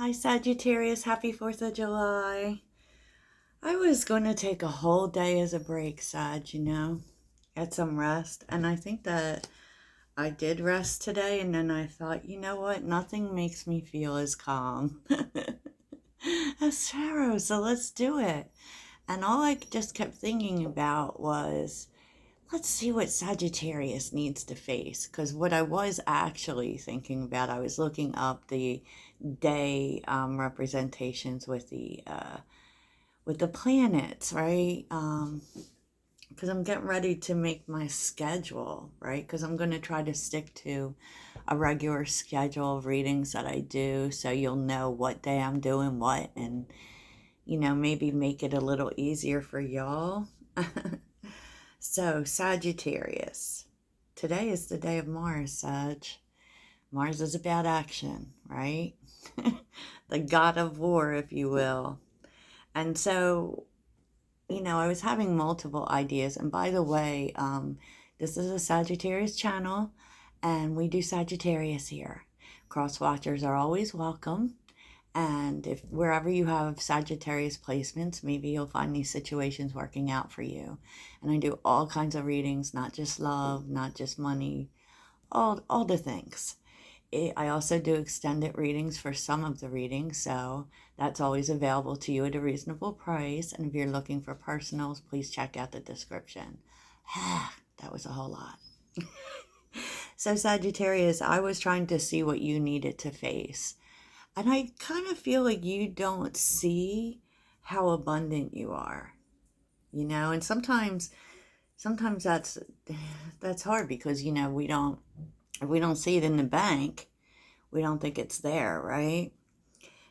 Hi, Sagittarius. Happy 4th of July. I was going to take a whole day as a break, get some rest. And I think that I did rest today. And then I thought, you know what? Nothing makes me feel as calm as tarot. So let's do it. And all I just kept thinking about was, let's see what Sagittarius needs to face. Because what I was actually thinking about, I was looking up the day representations with the planets, right? Because I'm getting ready to make my schedule, right? Because I'm going to try to stick to a regular schedule of readings that I do, so you'll know what day I'm doing what, and maybe make it a little easier for y'all. So, Sagittarius. Today is the day of Mars, Sag. Mars is about action, right? The god of war, if you will. And so, I was having multiple ideas. And by the way, this is a Sagittarius channel, and we do Sagittarius here. Cross watchers are always welcome. And if wherever you have Sagittarius placements, maybe you'll find these situations working out for you. And I do all kinds of readings, not just love, not just money, all the things. I also do extended readings for some of the readings, so that's always available to you at a reasonable price. And if you're looking for personals, please check out the description. That was a whole lot. So, Sagittarius, I was trying to see what you needed to face. And I kind of feel like you don't see how abundant you are, and sometimes that's hard because, if we don't see it in the bank, we don't think it's there, right?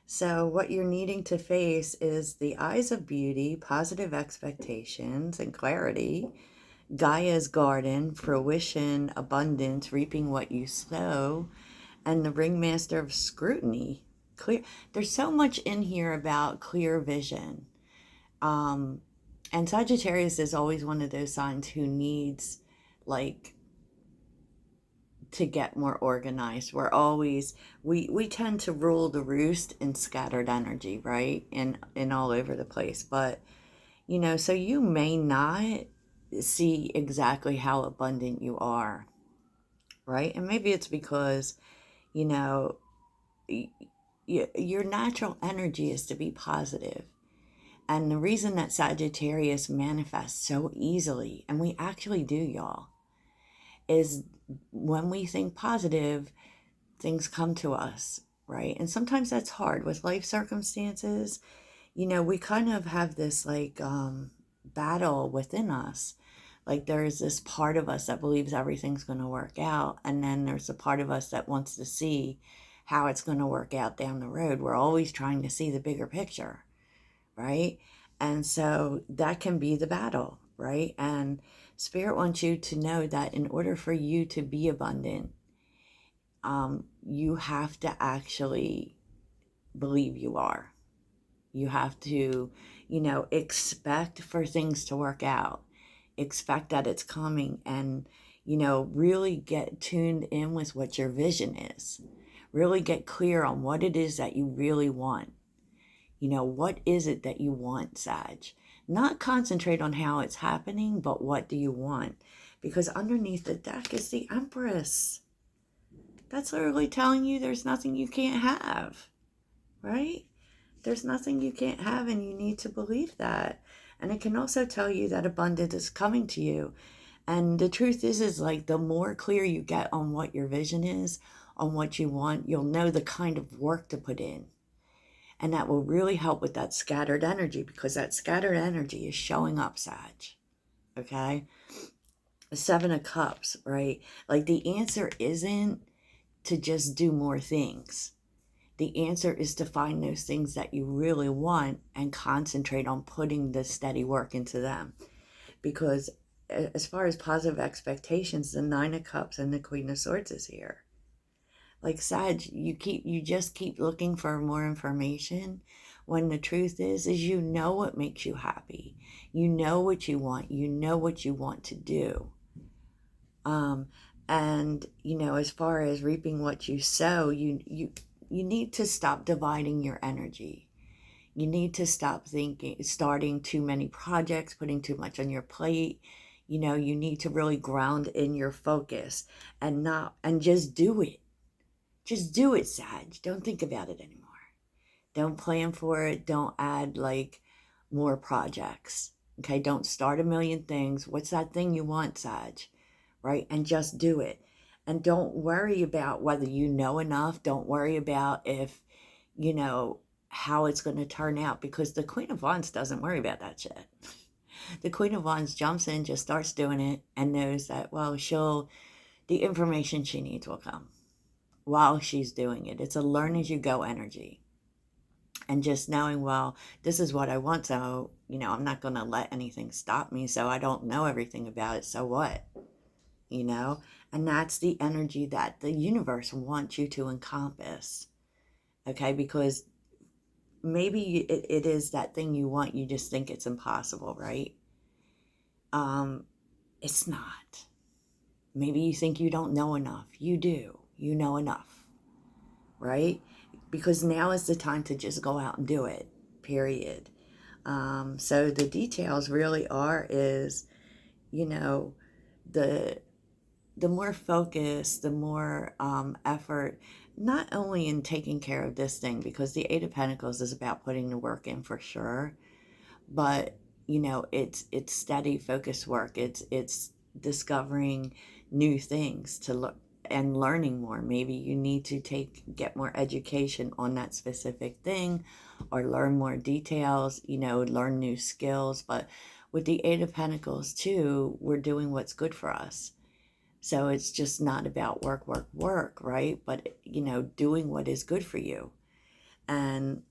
So what you're needing to face is the eyes of beauty, positive expectations, and clarity, Gaia's garden, fruition, abundance, reaping what you sow, and the ringmaster of scrutiny. Clear. There's so much in here about clear vision. And Sagittarius is always one of those signs who needs, like, to get more organized. We tend to rule the roost in scattered energy, right? And all over the place. But, so you may not see exactly how abundant you are, right? And maybe it's because, you know, your natural energy is to be positive. And the reason that Sagittarius manifests so easily, and we actually do, y'all, is when we think positive, things come to us, right? And sometimes that's hard with life circumstances. We kind of have this battle within us. Like there's this part of us that believes everything's going to work out. And then there's a part of us that wants to see how it's going to work out down the road. We're always trying to see the bigger picture, right? And so that can be the battle, right? And Spirit wants you to know that in order for you to be abundant, you have to actually believe you are. You have to, expect for things to work out. Expect that it's coming, and, really get tuned in with what your vision is. Really get clear on what it is that you really want. What is it that you want, Sag? Not concentrate on how it's happening, but what do you want? Because underneath the deck is the Empress. That's literally telling you there's nothing you can't have, right? There's nothing you can't have, and you need to believe that. And it can also tell you that abundance is coming to you. And the truth is like the more clear you get on what your vision is, on what you want, you'll know the kind of work to put in. And that will really help with that scattered energy, because that scattered energy is showing up, Sag. Okay? The Seven of Cups, right? Like the answer isn't to just do more things. The answer is to find those things that you really want and concentrate on putting the steady work into them. Because as far as positive expectations, the Nine of Cups and the Queen of Swords is here. Like Sag, you just keep looking for more information, when the truth is you know what makes you happy. You know what you want. You know what you want to do. And as far as reaping what you sow, you you need to stop dividing your energy. You need to stop starting too many projects, putting too much on your plate. You need to really ground in your focus and just do it. Just do it, Sag. Don't think about it anymore. Don't plan for it. Don't add more projects. Okay, don't start a million things. What's that thing you want, Sag? Right? And just do it. And don't worry about whether you know enough. Don't worry about if, how it's going to turn out, because the Queen of Wands doesn't worry about that shit. The Queen of Wands jumps in, just starts doing it, and knows that, well, the information she needs will come while she's doing it. It's a learn as you go energy. And just knowing, well, this is what I want, so, I'm not going to let anything stop me, so I don't know everything about it, so what? And that's the energy that the universe wants you to encompass, okay? Because maybe it is that thing you want, you just think it's impossible, right? It's not. Maybe you think you don't know enough. You do. You know enough, right? Because now is the time to just go out and do it, period. So the details really is, the more focus, the more effort, not only in taking care of this thing, because the Eight of Pentacles is about putting the work in for sure, but it's steady focus work. It's discovering new things to look and learning more. Maybe you need to get more education on that specific thing, or learn more details, learn new skills. But with the Eight of Pentacles too, we're doing what's good for us. So it's just not about work, work, work, right? But, doing what is good for you. And,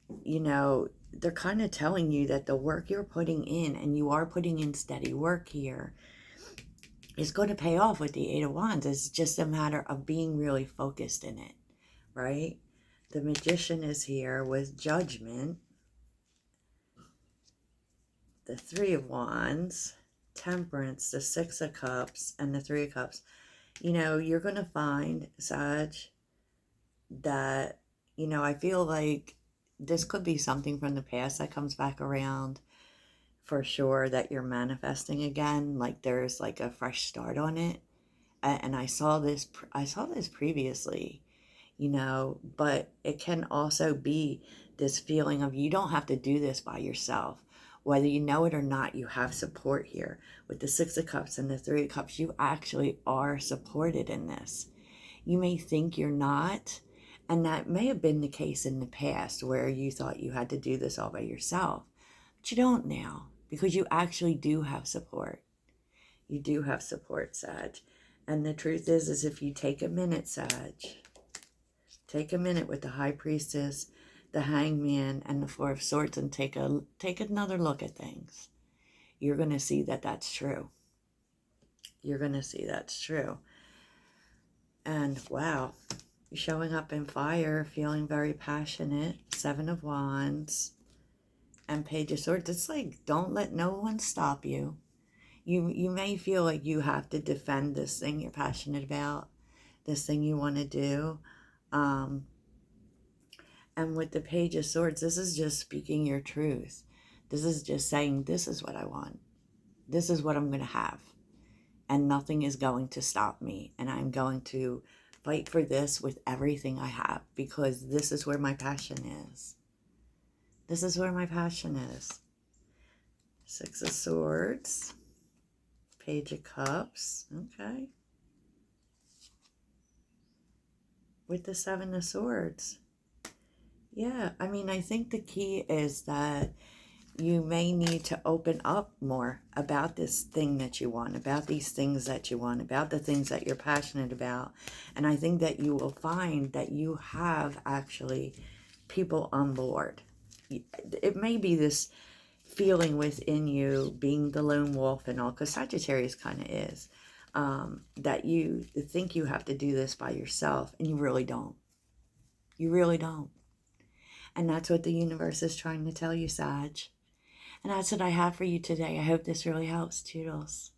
they're kind of telling you that the work you're putting in, and you are putting in steady work here, is going to pay off with the Eight of Wands. It's just a matter of being really focused in it, right? The Magician is here with Judgment, the Three of Wands, Temperance, the Six of Cups, and the Three of Cups. You're going to find, Sag, that, I feel like this could be something from the past that comes back around for sure, that you're manifesting again. Like there's like a fresh start on it. And I saw this previously, but it can also be this feeling of you don't have to do this by yourself. Whether you know it or not, you have support here. With the Six of Cups and the Three of Cups, you actually are supported in this. You may think you're not, and that may have been the case in the past where you thought you had to do this all by yourself. But you don't now, because you actually do have support. You do have support, Sag. And the truth is if you take a minute, Sag, take a minute with the High Priestess, the Hangman, and the Four of Swords, and take another look at things. You're going to see that that's true. You're going to see that's true. And wow, you're showing up in fire, feeling very passionate. Seven of Wands and Page of Swords. It's like, don't let no one stop you. You may feel like you have to defend this thing you're passionate about, this thing you want to do. And with the Page of Swords, this is just speaking your truth. This is just saying, this is what I want. This is what I'm going to have. And nothing is going to stop me. And I'm going to fight for this with everything I have, because this is where my passion is. This is where my passion is. Six of Swords. Page of Cups. Okay. With the Seven of Swords. Yeah, I think the key is that you may need to open up more about this thing that you want, about these things that you want, about the things that you're passionate about. And I think that you will find that you have actually people on board. It may be this feeling within you, being the lone wolf and all, because Sagittarius kind of is, that you think you have to do this by yourself, and you really don't. You really don't. And that's what the universe is trying to tell you, Sag. And that's what I have for you today. I hope this really helps. Toodles.